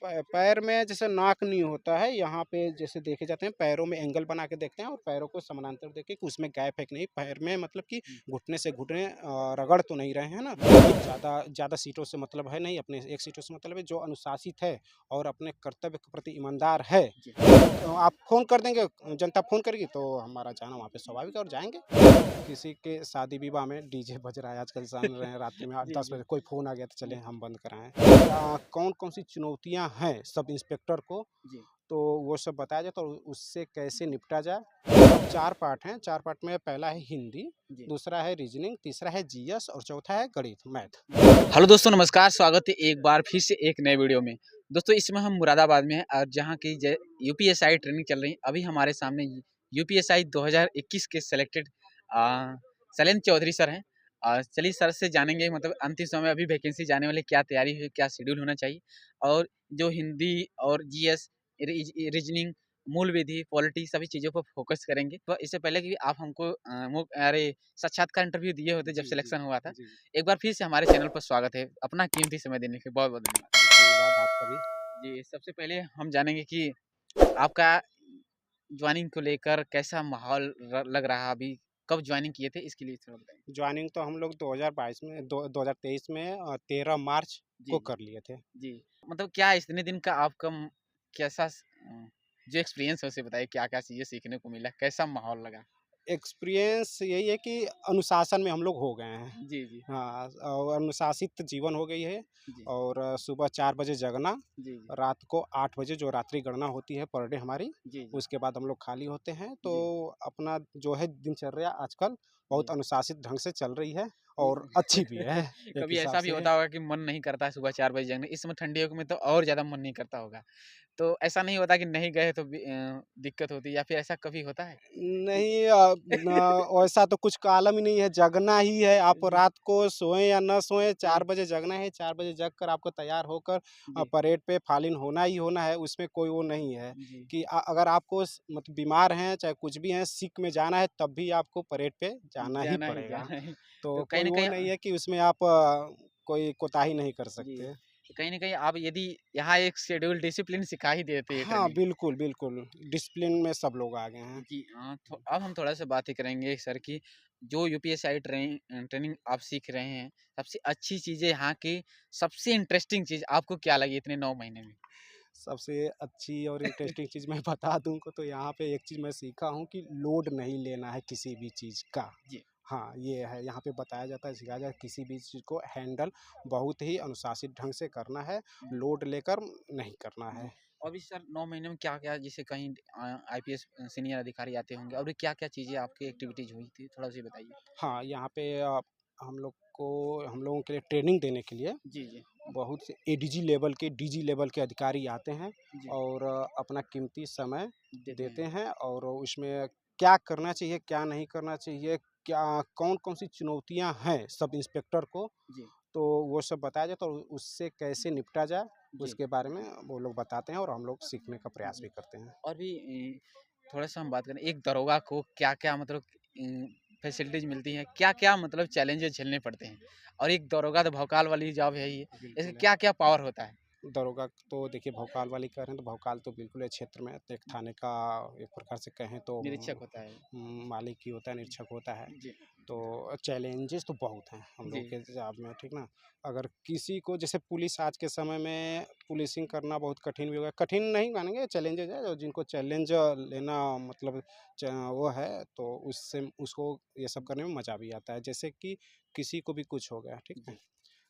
पैर में जैसे नाक नहीं होता है, यहाँ पे जैसे देखे जाते हैं पैरों में एंगल बना के देखते हैं और पैरों को समानांतर देखे कि उसमें गैप है कि नहीं पैर में, मतलब कि घुटने से घुटने रगड़ तो नहीं रहे हैं ना। ज़्यादा ज़्यादा सीटों से मतलब है नहीं, अपने एक सीटों से मतलब है, जो अनुशासित है और अपने कर्तव्य के प्रति ईमानदार है। तो आप फ़ोन कर देंगे, जनता फ़ोन करेगी तो हमारा जाना वहाँ पे स्वाभाविक है और जाएँगे। किसी के शादी विवाह में डीजे बज रहा है आजकल, जान रहे हैं रात्रि में 8-10 बजे कोई फ़ोन आ गया तो चलें हम बंद कराएँ। कौन-कौन सी चुनौतियाँ हैं सब इंस्पेक्टर को, तो वो सब बताया जाए तो उससे कैसे निपटा जाए। 4 पार्ट हैं, 4 पार्ट में पहला है हिंदी, दूसरा है रीजनिंग, तीसरा है जीएस और चौथा है गणित, मैथ। हेलो दोस्तों, नमस्कार। स्वागत है एक बार फिर से एक नए वीडियो में। दोस्तों, इसमें हम मुरादाबाद में हैं और जहाँ की यूपीएसआई ट्रेनिंग चल रही है। अभी हमारे सामने यूपीएसआई 2021 के सेलेक्टेड शैलेंद्र चौधरी सर हैं। चलिए सर से जानेंगे, मतलब अंतिम समय अभी वैकेंसी जाने वाली क्या तैयारी है, क्या शेड्यूल होना चाहिए, और जो हिंदी और जीएस, रीजनिंग, मूल विधि, पॉलिटी, सभी चीज़ों पर फोकस करेंगे। तो इससे पहले कि आप हमको साक्षात्कार इंटरव्यू दिए होते जब सिलेक्शन हुआ था, एक बार फिर से हमारे चैनल पर स्वागत है। अपना कीमती समय देने के लिए बहुत-बहुत धन्यवाद। धन्यवाद आपका भी। जी, सबसे पहले हम जानेंगे कि आपका जॉइनिंग को लेकर कैसा माहौल लग रहा है अभी? कब जॉइनिंग किए थे, इसके लिए थोड़ा बताइए? जॉइनिंग तो हम लोग 2022 में 2023 में 13 मार्च जी, को जी। कर लिए थे। जी, मतलब क्या इतने दिन का आपका कैसा जो एक्सपीरियंस है उसे बताइए, क्या-क्या चीज़ें सीखने को मिला? कैसा माहौल लगा? एक्सपीरियंस यही है कि अनुशासन में हम लोग हो गए हैं। जी, जी। हाँ, और अनुशासित जीवन हो गई है। जी। और सुबह 4 बजे जगना, जी, जी। रात को 8 बजे जो रात्रि गणना होती है पर डे हमारी, जी, जी। उसके बाद हम लोग खाली होते हैं। तो जी, अपना जो है दिनचर्या आजकल बहुत जी। अनुशासित ढंग से चल रही है जी। और अच्छी भी है एक कभी हिसाब ऐसा भी से। होता होगा कि मन नहीं करता है सुबह 4 बजे जगने, इस समय ठंडियों में तो और ज़्यादा मन नहीं करता होगा। तो ऐसा नहीं होता कि नहीं गए तो दिक्कत होती है, या फिर ऐसा कभी होता है? कि नहीं, वैसा तो कुछ कालम ही नहीं है, जगना ही है। आप जी, रात को सोएं या ना सोएं, जी, 4 बजे जगना है। 4 बजे जग कर आपको तैयार होकर जी, परेड पे फालिन होना ही होना है। उसमें कोई वो नहीं है जी, कि अगर आपको मतलब बीमार हैं, चाहे कुछ भी हैं, सिक में जाना है तब भी आपको परेड पे जाना ही जाना ही पड़ेगा। जाना है। तो तो कहीं कोई न वो कहीं नहीं है कि उसमें आप कोई कोताही नहीं कर जी, सकते। तो कहीं न कहीं आप यदि यहाँ एक शेड्यूल डिसिप्लिन सिखा ही देते हैं हाँ, ट्रेनिंग। बिल्कुल, बिल्कुल। डिसिप्लिन में सब लोग आ गए हैं। जी, अब हम थोड़ा-सा बातें करेंगे सर की, जो यूपीएसआई ट्रेनिंग आप सीख रहे हैं, सबसे अच्छी चीज़ें यहाँ की, सबसे इंटरेस्टिंग चीज़ आपको क्या लगी इतने 9 महीने में? सबसे अच्छी और इंटरेस्टिंग चीज़ मैं बता दूँ को तो यहाँ पे एक चीज़ मैं सीखा हूँ कि लोड नहीं लेना है किसी भी चीज़ का। जी, हाँ, ये है, यहाँ पे बताया जाता है, सिखाया जाता है, किसी भी चीज़ को हैंडल बहुत ही अनुशासित ढंग से करना है, लोड लेकर नहीं करना जी। है। अभी सर 9 महीने में क्या-क्या, जैसे कहीं आईपीएस सीनियर अधिकारी आते होंगे, और क्या-क्या चीज़ें आपकी एक्टिविटीज़ हुई थी? थोड़ा-सा बताइए? हाँ, यहाँ पे हम लोगों के लिए ट्रेनिंग देने के लिए जी, जी। बहुत से एडीजी लेवल के, डीजी लेवल के अधिकारी आते हैं जी, और अपना कीमती समय देते देते हैं। हैं और उसमें क्या करना चाहिए, क्या नहीं करना चाहिए, क्या कौन-कौन सी चुनौतियाँ हैं सब इंस्पेक्टर को, जी, तो वो सब बताया जाता है और उससे कैसे निपटा जाए, जी, उसके बारे में वो लोग बताते हैं और हम लोग सीखने का प्रयास जी। भी करते हैं। और भी थोड़ा-सा हम बात करें, एक दरोगा को क्या-क्या मतलब फैसिलिटीज़ मिलती हैं? क्या-क्या मतलब चैलेंजेस झेलने पड़ते हैं? और एक दरोगा तो भौकाल वाली जॉब है ही, इसमें बिल्कुल है। क्या-क्या पावर होता है? दरोगा तो देखिए भौकाल वाली कह रहे हैं तो भौकाल तो बिल्कुल है क्षेत्र में, तो एक थाने का एक प्रकार से कहें तो निरीक्षक होता है। मालिक ही होता है, निरीक्षक होता है। जी, तो चैलेंजेस तो बहुत हैं हम जी, लोग के जॉब में, ठीक ना? अगर किसी को जैसे पुलिस आज के समय में पुलिसिंग करना बहुत कठिन भी हो गया, कठिन नहीं मानेंगे, चैलेंजेस है, और जिनको चैलेंज लेना मतलब वो है तो उससे उसको ये सब करने में मज़ा भी आता है। जैसे कि किसी को भी कुछ हो गया, ठीक है? जी।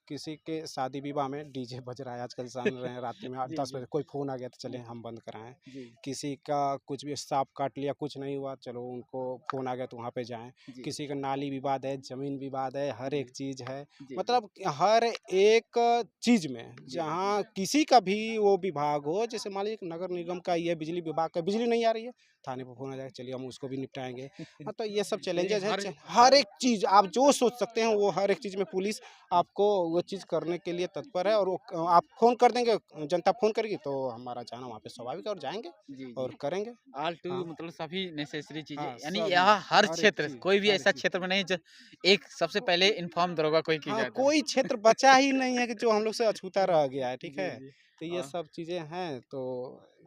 किसी के शादी विवाह में डीजे बज रहा है आजकल, जान रहे हैं रात्रि में जी, 8-10 जी, बजे कोई फ़ोन आ गया तो चलें जी, हम बंद कराएँ। जी, किसी का कुछ भी साँप काट लिया, कुछ नहीं हुआ, चलो उनको फ़ोन आ गया तो वहाँ पे जाएँ। जी, किसी का नाली विवाद है, ज़मीन विवाद है, हर एक जी, चीज़ है। जी, जी, मतलब हर एक चीज़ में जी, जी, जहाँ किसी का भी वो विभाग हो, जैसे मान लीजिए नगर निगम का ये बिजली विभाग का बिजली नहीं आ रही है, थाने पे फ़ोन आ जाएगा, चलिए हम उसको भी निपटाएँगे। हाँ, तो ये सब यानी चैलेंजेज़ हैं, हर हर हर एक चीज़ आप जो सोच सकते हैं वो हर एक चीज़ में पुलिस आपको वो चीज़ करने के लिए तत्पर है और वो आप फ़ोन कर देंगे, जनता फ़ोन करेगी तो हमारा जाना वहाँ पे स्वाभाविक है और जाएँगे जी, जी। और करेंगे। ऑल टू हाँ, मतलब सभी नेसेसरी चीज़ें, हाँ, यानी सभी, यहाँ हर हर एक क्षेत्र, चीज़, कोई भी हर एक ऐसा चीज़। क्षेत्र में नहीं जो एक सबसे पहले इन्फॉर्म दरोगा कोई की हाँ, जाता है। कोई क्षेत्र बचा ही नहीं है कि जो हम लोग से अछूता रह गया है, ठीक जी, है? जी। तो ये और सब चीज़ें हैं, तो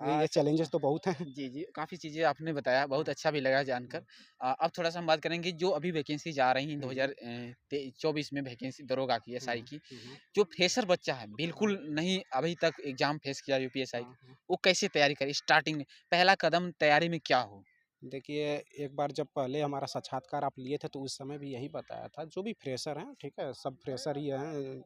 ये अच्छा चैलेंजेस तो बहुत हैं। जी, जी। काफ़ी चीज़ें आपने बताया, बहुत हाँ, अच्छा भी लगा जानकर। हाँ, अब थोड़ा-सा हम बात करेंगे जो अभी वैकेंसीज़ आ रही हैं हुँ, 2000 ते 24 में वैकेंसी दरोगा की, हुँ, एसआई की। हुँ, हुँ, जो फ्रेशर बच्चा है, हाँ, बिल्कुल नहीं अभी तक एग्ज़ाम फेस किया यूपीएसआई हाँ, का, हाँ। वो कैसे तैयारी करे स्टार्टिंग में? पहला कदम तैयारी में क्या हो? देखिए, एक बार जब पहले हमारा साक्षात्कार आप लिए थे तो उस समय भी यही बताया था, जो भी फ्रेशर हैं, ठीक है? सब फ्रेशर ही हैं,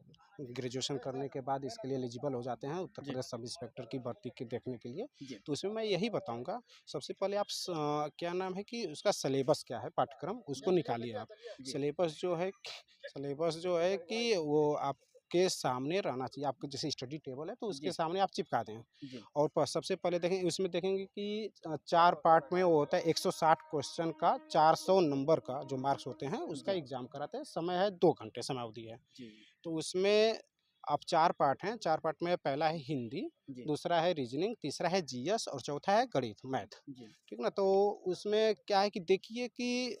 ग्रेजुएशन करने के बाद इसके लिए एलिजिबल हो जाते हैं उत्तर जी, प्रदेश सब इंस्पेक्टर की भर्ती के देखने के लिए। जी, तो उसमें मैं यही बताऊँगा, सबसे पहले आप क्या नाम है कि उसका सिलेबस क्या है, पाठ्यक्रम उसको निकालिए आप। जी, सिलेबस जो है कि वो आपके सामने रहना चाहिए, आपके जैसे स्टडी टेबल है तो उसके जी, सामने आप चिपका दें। जी, और सबसे पहले देखें, उसमें देखेंगे कि 4 पार्ट में वो होता है, 160 क्वेश्चन का 400 नंबर का जो मार्क्स होते हैं उसका जी, एग्ज़ाम कराते हैं। समय है 2 घंटे समय अवधि है। जी, तो उसमें अब 4 पार्ट हैं, 4 पार्ट में पहला है हिंदी, जी, दूसरा है रीजनिंग, तीसरा है जीएस और चौथा है गणित, मैथ। जी, ठीक ना? तो उसमें क्या है कि देखिए कि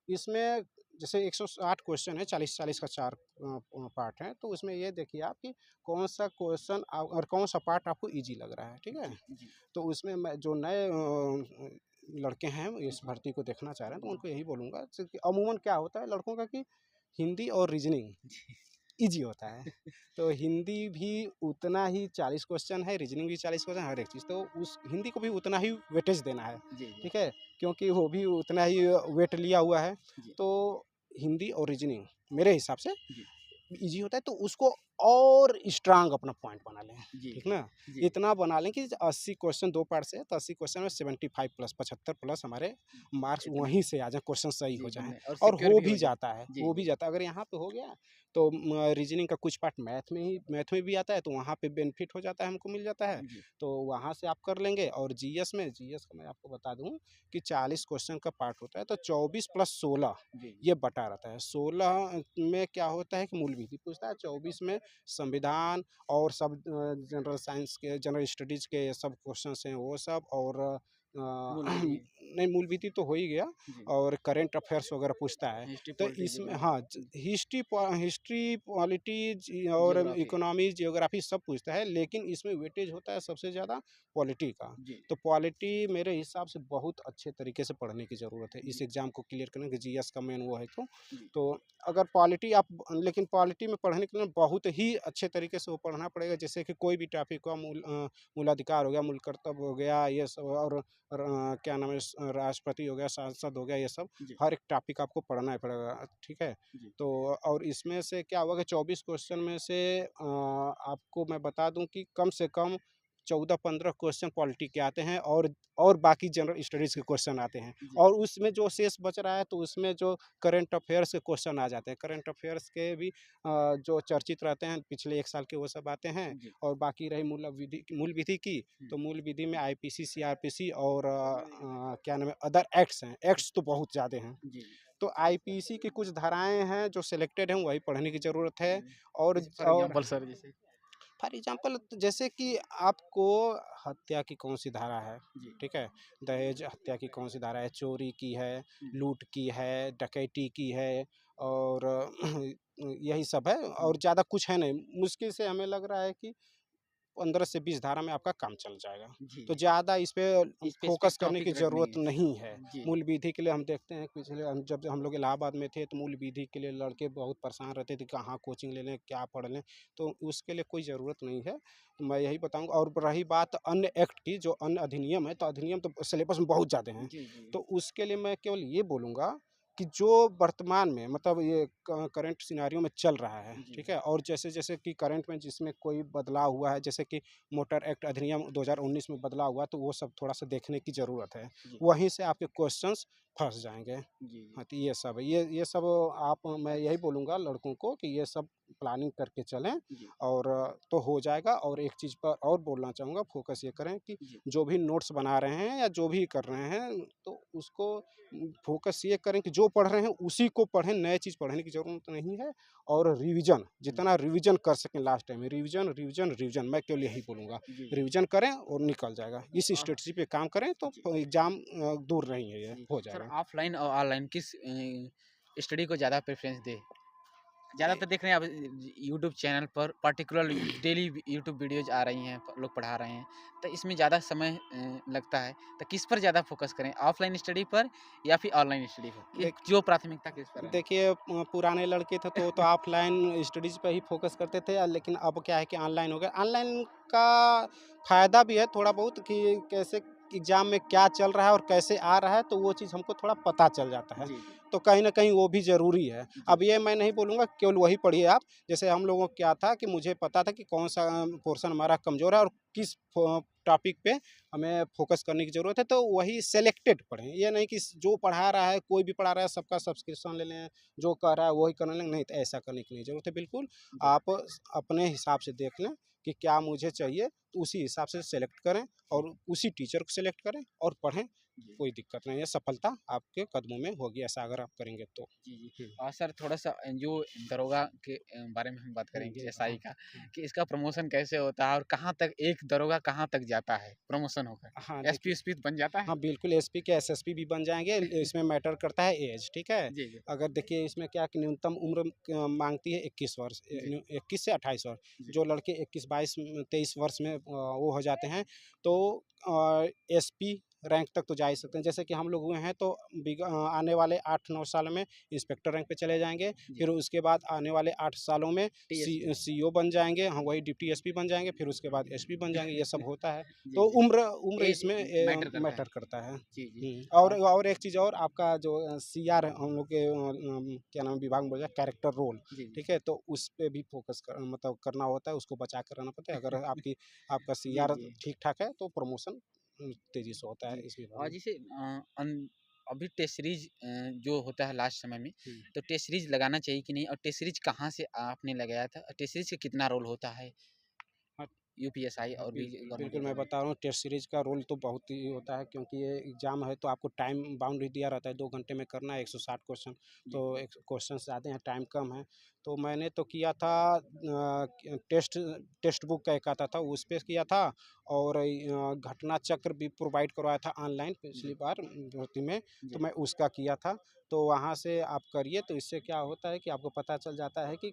इसमें जैसे 160 क्वेश्चन है, 40-40 का 4 पार्ट है, तो उसमें ये देखिए आप कि कौन-सा क्वेश्चन और कौन-सा पार्ट आपको ईज़ी लग रहा है, ठीक है? जी, जी, तो उसमें मैं जो नए लड़के हैं इस भर्ती को देखना चाह रहे हैं तो उनको यही बोलूँगा जैसे कि अमूमन क्या होता है लड़कों का कि हिंदी और रीजनिंग ईज़ी होता है। तो हिंदी भी उतना ही 40 क्वेश्चन है, रीजनिंग भी 40 क्वेश्चन हर एक चीज़, तो उस हिंदी को भी उतना ही वेटेज देना है, जी, जी, ठीक है? क्योंकि वो भी उतना ही वेट लिया हुआ है। जी, तो हिंदी और रीजनिंग मेरे हिसाब से जी, ईज़ी होता है, तो उसको और स्ट्रॉन्ग अपना पॉइंट बना लें, जी, ठीक ना? जी, इतना बना लें कि 80 क्वेश्चन 2 पार्ट से है, तो 80 क्वेश्चन में 75 प्लस 75 प्लस हमारे मार्क्स इतना वहीं से आ जाएँ, क्वेश्चन सही जी, हो जाएँ। बनने और और सिक्योर हो भी भी हो जाए। जाता है, जी, हो भी जी, जाता है। अगर यहाँ पे हो गया, तो रीजनिंग का कुछ पार्ट मैथ में भी आता है, तो वहाँ पे बेनिफिट हो जाता है, हमको मिल जाता है। जी, तो वहाँ से आप कर लेंगे। और जीएस का मैं आपको बता दूँ कि 40 क्वेश्चन का पार्ट होता है, तो 24 प्लस 16 जी, ये बटा रहता है। 16 में क्या होता है कि मूल विधि पूछता है, 24 में संविधान और सब जनरल साइंस के, जनरल स्टडीज़ के सब क्वेश्चंस हैं वो सब, और मूल विधि, नहीं, मूल विधि तो हो ही गया, जी, और करंट अफेयर्स वगैरह पूछता है। हिस्ट्री, तो पॉलिटी, इसमें जियोग्राफी। हाँ, हिस्ट्री, पॉलिटी और जियोग्राफी, इकोनॉमी, जियोग्राफी सब पूछता है, लेकिन इसमें वेटेज होता है सबसे ज़्यादा पॉलिटी का। जी, तो पॉलिटी मेरे हिसाब से बहुत अच्छे तरीके से पढ़ने की ज़रूरत है इस जी, एग्ज़ाम को क्लियर करने के, जीएस का मेन वो है तो। जी, तो अगर पॉलिटी आप, लेकिन पॉलिटी में पढ़ने के लिए बहुत ही अच्छे तरीके से वो पढ़ना पड़ेगा, जैसे कि कोई भी टॉपिक का मूलाधिकार हो गया, मूल कर्तव्य हो गया, ये सब, और क्या नाम है, राष्ट्रपति हो गया, सांसद हो गया, ये सब जी, हर एक टॉपिक आपको पढ़ना ही पड़ेगा, ठीक है? जी, तो और इसमें से क्या हुआ कि 24 क्वेश्चन में से आपको मैं बता दूं कि कम से कम 14-15 क्वेश्चन पॉलिटी के आते हैं, और बाकी जनरल स्टडीज़ के क्वेश्चन आते हैं, जी, और उसमें जो शेष बच रहा है तो उसमें जो करंट अफेयर्स के क्वेश्चन आ जाते हैं। करंट अफेयर्स के भी जो चर्चित रहते हैं पिछले 1 साल के, वो सब आते हैं। जी, और बाकी रही मूल विधि की, हुँ, तो मूल विधि में आईपीसी, सीआरपीसी और क्या नाम है, अदर एक्ट्स हैं। एक्ट्स तो बहुत ज़्यादा हैं। जी, तो आईपीसी की कुछ धाराएँ हैं जो सिलेक्टेड हैं, वही पढ़ने की ज़रूरत है। जी। और जैसे फॉर और एग्ज़ाम्पल सर जैसे फॉर एग्ज़ाम्पल जैसे कि आपको हत्या की कौन-सी धारा है, जी, ठीक है? दहेज हत्या की कौन-सी धारा है, चोरी की है, हुँ, लूट की है, डकैती की है, और यही सब है, हुँ, और ज़्यादा कुछ है नहीं। मुश्किल से हमें लग रहा है कि 15 से 20 धारा में आपका काम चल जाएगा। जी, तो ज़्यादा इस पे स्पेसिफ़िक फ़ोकस करने की टॉपिक रखनी ज़रूरत है। नहीं है। जी, मूल विधि के लिए हम देखते हैं, पिछले हम जब हम लोग इलाहाबाद में थे, तो मूल विधि के लिए लड़के बहुत परेशान रहते थे, कहाँ कोचिंग ले लें, क्या पढ़ लें? तो उसके लिए कोई ज़रूरत नहीं है। तो मैं यही बताऊँगा। और रही बात अन्य एक्ट की, जो अन्य अधिनियम है, तो अधिनियम तो सिलेबस में बहुत ज़्यादा हैं। जी, जी, तो उसके लिए मैं केवल ये बोलूँगा कि जो वर्तमान में, मतलब ये करंट सिनेरियो में चल रहा है, जी, ठीक है? और जैसे-जैसे कि करंट में जिसमें कोई बदलाव हुआ है, जैसे कि मोटर एक्ट अधिनियम 2019 में बदलाव हुआ, तो वो सब थोड़ा-सा देखने की ज़रूरत है। जी, वहीं से आपके क्वेश्चंस फँस जाएँगे। जी, हाँ, तो ये सब है। ये सब आप, मैं यही बोलूँगा लड़कों को कि ये सब प्लानिंग करके चलें, जी, और तो हो जाएगा। और एक चीज़ पर और बोलना चाहूँगा, फ़ोकस ये करें कि जी, जो भी नोट्स बना रहे हैं या जो भी कर रहे हैं, तो उसको फ़ोकस ये करें कि जो पढ़ रहे हैं उसी को पढ़ें, नए चीज़ पढ़ने की ज़रूरत नहीं है। और रिवीजन, हुँ, जितना रिवीजन कर सकें लास्ट टाइम में, रिवीजन, रिवीजन, रिवीजन, मैं केवल यही बोलूँगा। जी, रिवीजन करें और निकल जाएगा। इस अ, स्ट्रैटेजी पे काम करें तो जी, एग्ज़ाम दूर नहीं है, ये जी। हो सर जाएगा। ऑफ़लाइन और ऑनलाइन किस स्टडी को ज़्यादा प्रेफ़रेंस दें? ज़्यादातर देख रहे हैं अब यूट्यूब चैनल पर पर्टिकुलर डेली यूट्यूब वीडियोज़ आ रही हैं, लोग पढ़ा रहे हैं, तो इसमें ज़्यादा समय लगता है, तो किस पर ज़्यादा फ़ोकस करें? ऑफ़लाइन स्टडी पर या फिर ऑनलाइन स्टडी पर? कि देख जो प्राथमिकता किस पर है? देखिए पुराने लड़के थे तो ऑफलाइन स्टडीज़ पे ही फ़ोकस करते थे लेकिन अब क्या है कि ऑनलाइन हो गया। ऑनलाइन का फ़ायदा भी है थोड़ा बहुत कि कैसे एग्ज़ाम में क्या चल रहा है और कैसे आ रहा है, तो वो चीज़ हमको थोड़ा पता चल जाता है। जी, जी। तो कहीं न कहीं वो भी ज़रूरी है। जी, अब ये मैं नहीं बोलूँगा केवल वही पढ़िए आप, जैसे हम लोगों को क्या था कि मुझे पता था कि कौन-सा पोर्शन हमारा कमज़ोर है और किस टॉपिक पे हमें फ़ोकस करने की ज़रूरत है, तो वही सेलेक्टेड पढ़ें। ये नहीं कि जो पढ़ा रहा है, कोई भी पढ़ा रहा है, सबका सब्सक्रिप्शन ले लें, जो कह रहा है वही करने लगें, नहीं तो ऐसा करने की नहीं ज़रूरत है बिल्कुल। जी, आप अपने हिसाब से देख लें कि क्या मुझे चाहिए, तो उसी हिसाब से सेलेक्ट करें और उसी टीचर को सेलेक्ट करें और पढ़ें। जी। कोई दिक्कत नहीं है, सफलता आपके कदमों में होगी ऐसा अगर आप करेंगे तो। जी, जी। हुँ, सर थोड़ा-सा जो दरोगा के बारे में हम बात हुँ, करेंगे जी, एसआई हाँ, का, हाँ। कि इसका प्रमोशन कैसे होता है और कहाँ तक एक दरोगा कहाँ तक जाता है प्रमोशन होकर? हाँ, एसपी देखिए वेसपी बन जाता है? हाँ, बिल्कुल एसपी के एसएसपी भी बन जाएँगे। इसमें मैटर करता है ऐज, ठीक है? जी, जी। अगर देखिए इसमें क्या है कि न्यूनतम उम्र माँगती है 21 वर्ष जी, 21 से 28 वर्ष। जी। जो लड़के 21, 22, 23 वर्ष में वो हो जाते हैं, तो एसपी रैंक तक तो जा ही सकते हैं। जैसे कि हम लोग हुए हैं तो आने वाले 8-9 साल में इंस्पेक्टर रैंक पे चले जाएँगे। जी। फिर उसके बाद आने वाले 8 सालों में टीएसपी। सीईओ बन जाएँगे। हाँ, वही डिप्टी एसपी बन जाएँगे। फिर उसके बाद एसपी बन जाएँगे। ये सब होता है। जी, तो जी। उम्र उम्र एज इसमें मैटर करता है। मैटर करता है। जी, जी। और एक चीज़ और आपका जो सीआर हम लोग के क्या नाम है विभाग में बोला कैरेक्टर रोल, जी, जी। ठीक है? तो उस पे भी फ़ोकस मतलब करना होता है, उसको बचा कर रहना पड़ता है। अगर आपका जी, सीआर जी। ठीक-ठाक है तो प्रमोशन तेज़ी से होता है जी। इस विभाग और में। जैसे अभी टेस्ट सीरीज़ जो होता है लास्ट समय में, हुँ। तो टेस्ट सीरीज़ लगाना चाहिए कि नहीं? और टेस्ट सीरीज़ कहाँ से आपने लगाया था? और टेस्ट सीरीज़ का कितना रोल होता है हाँ, यूपीएसआई और भी बिल्कुल, गवर्नमेंट बिल्कुल मैं एग्ज़ाम में? बता रहा हूँ टेस्ट सीरीज़ का रोल तो बहुत ही होता है क्योंकि ये एग्ज़ाम है तो आपको टाइम बाउंड भी दिया रहता है 2 घंटे में करना है 160 क्वेश्चन जी। तो एक क्वेश्चन ज़्यादा हैं टाइम कम है। तो मैंने तो किया था टेक्स्ट बुक का एक आता था उस पे किया था और घटना चक्र भी प्रोवाइड करवाया था ऑनलाइन पिछली जी, बार भर्ती में, तो जी, मैं उसका किया था। तो वहाँ से आप करिए तो इससे क्या होता है कि आपको पता चल जाता है कि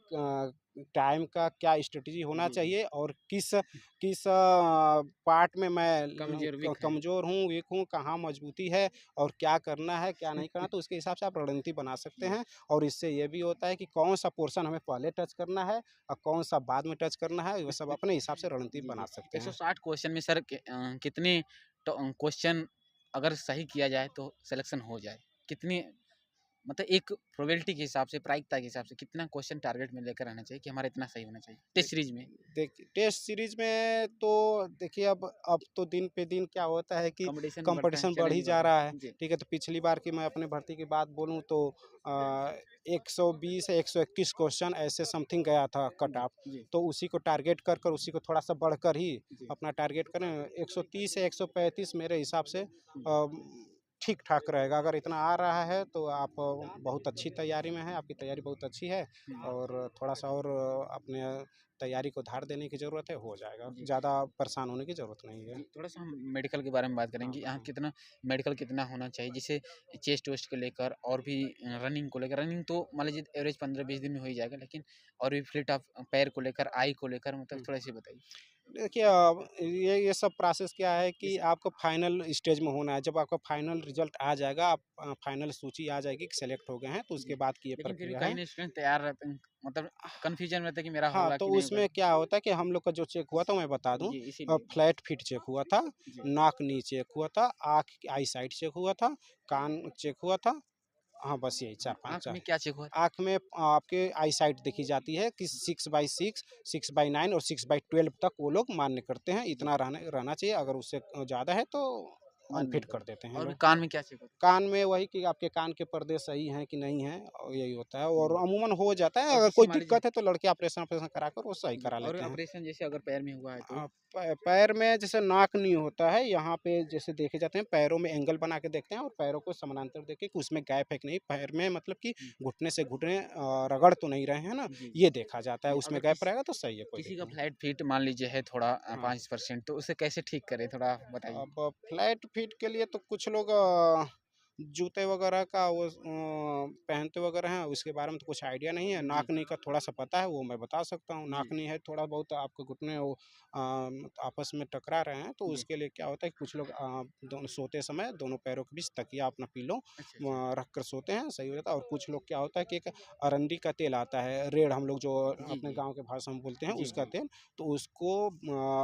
टाइम का क्या स्ट्रेटजी होना जी, जी। चाहिए और किस किस पार्ट में मैं कमज़ोर वीक है। कमज़ोर हूँ, वीक हूँ, कहाँ मजबूती है और क्या करना है, क्या नहीं करना, तो उसके हिसाब से आप रणनीति बना सकते जी, हैं। और इससे ये भी होता है कि कौन-सा पोर्शन हमें पहले टच करना है और कौन-सा बाद में टच करना है, वो सब अपने हिसाब से रणनीति जी, बना जी। सकते हैं। 160 क्वेश्चन में सर कितने क्वेश्चन अगर सही किया जाए तो सिलेक्शन हो जाए? कितनी मतलब एक प्रोबेबिलिटी के हिसाब से, प्रायिकता के हिसाब से कितना क्वेश्चन टारगेट में लेकर आना चाहिए कि हमारा इतना सही होना चाहिए टेस्ट देख सीरीज़ में? टेस्ट सीरीज़ में तो देखिए अब तो दिन पे दिन क्या होता है कि कॉम्पिटिशन भी बढ़ता है, कंपटीशन बढ़ ही चैलेंज जा बढ़ता रहा है, है। जी, ठीक है? तो पिछली बार की मैं अपने भर्ती की बात बोलूँ तो 120 या 121 क्वेश्चन ऐसे समथिंग गया था कट जी, ऑफ। जी, तो उसी को टारगेट कर उसी को थोड़ा-सा बढ़कर ही जी, अपना टारगेट करें 130 या 135 मेरे हिसाब से हुँ, ठीक-ठाक रहेगा। अगर इतना आ रहा है तो आप बहुत अच्छी तैयारी में हैं, आपकी तैयारी बहुत अच्छी है हुँ, और थोड़ा-सा और अपने तैयारी को धार देने की ज़रूरत है, हो जाएगा। जी। ज़्यादा परेशान होने की ज़रूरत नहीं है। जी, थोड़ा-सा हम मेडिकल के बारे में बात हाँ, करेंगे। यहाँ हाँ। कितना मेडिकल कितना होना चाहिए? जैसे चेस्ट-वेस्ट को लेकर और भी रनिंग को लेकर रनिंग तो मान लीजिए एवरेज 15-20 दिन में हो ही जाएगा, लेकिन और भी फ्लीट ऑफ पैर को लेकर, आई को लेकर मतलब हुँ। थोड़ा-सा बताइए? देखिए ये सब प्रोसेस क्या है कि जैसे आपको फाइनल स्टेज में होना है। जब आपका फाइनल रिज़ल्ट आ जाएगा, आप फाइनल सूची आ जाएगी कि सेलेक्ट हो गए हैं, तो उसके जी, बाद की ये लेकिन फिर भी प्रक्रिया कई है। ना स्टूडेंट तैयार रहते हैं, मतलब कन्फ्यूज़न रहता है कि मेरा हाँ, होगा तो कि नहीं होगा? उसमें क्या होता है कि हम लोग का जो चेक हुआ था मैं बता दूँ जी, इसीलिए। फ्लैट फीट चेक हुआ था, जी, नाक नी चेक हुआ था, आँख की आई साइट चेक हुआ था, कान चेक हुआ था। हाँ, बस यही जी, 4-5 आँख 4 में क्या चेक हुआ था? आँख में आपके आई साइट देखी जाती है कि 6/6, 6/9 और 6/12 तक वो लोग मान्य करते हैं, जी, इतना रहना रहना चाहिए। अगर उससे ज़्यादा है तो मन नहीं अनफिट कर देते हैं और भी लोग। कान में क्या चेक होता कान में वही कि आपके कान के पर्दे सही हैं कि नहीं हैं और यही होता है है? और जी, अमूमन हो जाता है। और अगर जैसे कोई मान लीजिए दिक्कत है तो लड़के ऑपरेशन कराकर वो सही जी, करा और लेते हैं। ऑपरेशन जैसे अगर पैर में हुआ है तो? पैर में जैसे नाक नहीं होता है, यहाँ पे जैसे देखे जाते हैं पैरों में एंगल बना के देखते हैं और पैरों को समानांतर देके कि उसमें गैप है कि नहीं, पैर में मतलब कि हुँ, घुटने से घुटने रगड़ तो नहीं रहे हैं ना, जी, जी। ये देखा जाता है। जी, उसमें अगर गैप रहेगा तो सही है, कोई किसी का दिक्कत नहीं। फ्लैट फीट मान लीजिए है थोड़ा हाँ, 5% तो उसे कैसे ठीक करें थोड़ा बताइए? अब फ्लैट फीट के लिए तो कुछ लोग जूते वगैरह का वो पहनते वगैरह हैं, उसके बारे में तो कुछ आइडिया नहीं है। जी। नाकनी का थोड़ा-सा पता है, वो मैं बता सकता हूँ। जी। नाकनी है थोड़ा बहुत आपके घुटने वो आपस में टकरा रहे हैं, तो जी। उसके लिए क्या होता है कि कुछ लोग दोनों सोते समय दोनों पैरों के बीच तकिया अपना पिलो अच्छा, अच्छा। रख कर सोते हैं, सही हो जाता है। और कुछ लोग क्या होता है कि एक अरंडी का तेल आता है, रेड़ हम लोग जो जी, अपने जी। गाँव के भाषा में बोलते हैं, जी, उसका जी। तेल, तो उसको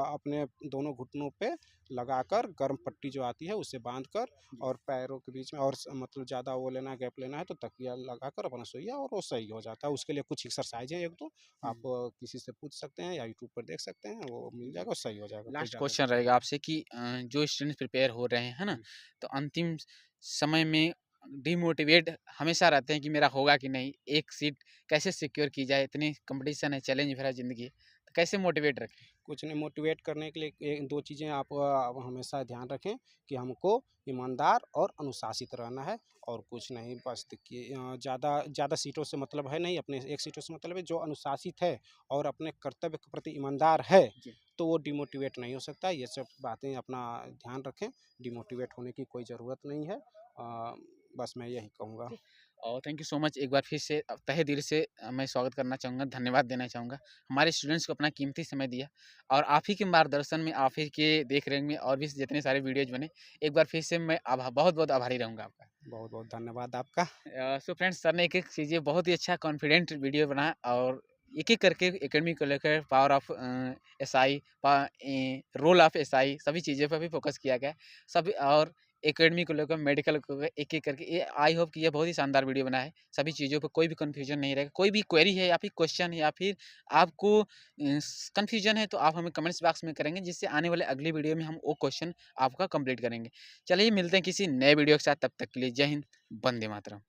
अपने दोनों घुटनों पे लगाकर गर्म पट्टी जो आती है, उससे बाँधकर जी। और पैरों के बीच में और मतलब ज़्यादा वो लेना है, गैप लेना है, तो तकिया लगाकर अपना सोइए और वो सही हो जाता है। उसके लिए कुछ एक्सरसाइज़ हैं 1-2 आप हुँ। किसी से पूछ सकते हैं या यूट्यूब पर देख सकते हैं, वो मिल जी। जाएगा और सही हो जाएगा, कोई लास्ट ज़्यादा क्वेश्चन दिक्कत रहेगा नहीं। आपसे कि जो स्टूडेंट्स प्रिपेयर हो रहे हैं, है ना? हुँ। तो अंतिम समय में डिमोटिवेट हमेशा रहते हैं कि मेरा होगा कि नहीं? एक सीट कैसे सिक्योर की जाए? इतनी कॉम्पिटिशन है, चैलेंज भरा ज़िंदगी है, तो कैसे मोटिवेट रखें? कुछ नहीं, मोटिवेट करने के लिए 2 चीज़ें आप हमेशा ध्यान रखें कि हमको ईमानदार और अनुशासित रहना है और कुछ नहीं। बस देखिए ज़्यादा ज़्यादा सीटों से मतलब है नहीं, अपने एक सीटों से मतलब है। जो अनुशासित है और अपने कर्तव्य के प्रति ईमानदार है, जी। तो वो डिमोटिवेट नहीं हो सकता। ये सब बातें अपना ध्यान रखें, डिमोटिवेट होने की कोई ज़रूरत नहीं है। बस मैं यही कहूँगा। जी। और थैंक यू सो मच एक बार फिर से तहे दिल से मैं स्वागत करना चाहूँगा, धन्यवाद देना चाहूँगा। हमारे स्टूडेंट्स को अपना कीमती समय दिया और आप ही के मार्गदर्शन में, आप ही के देख-रेख में और भी जितने सारे वीडियोज़ बने, एक बार फिर से मैं बहुत-बहुत आभारी रहूँगा आपका। बहुत-बहुत धन्यवाद आपका। सो फ्रेंड्स, सर ने एक-एक चीज़ें बहुत ही अच्छा कॉन्फिडेंट वीडियो बनाया और एक-एक करके एकेडमी को लेकर power of SI role of SI सभी चीज़ों पे भी फ़ोकस किया गया है। सभी और एकेडमी को लेकर, मेडिकल को लेकर एक-एक करके ये आई होप कि ये बहुत ही शानदार वीडियो बना है। सभी चीज़ों पे कोई भी कन्फ्यूज़न नहीं रहेगा। कोई भी क्वेरी है या फिर क्वेश्चन है या फिर आपको कन्फ्यूज़न है तो आप हमें कमेंट्स बॉक्स में करेंगे, जिससे आने वाले अगली वीडियो में हम वो क्वेश्चन आपका कंप्लीट करेंगे। चलिए मिलते हैं किसी नए वीडियो के साथ, तब तक के लिए जय हिंद, वंदे मातरम।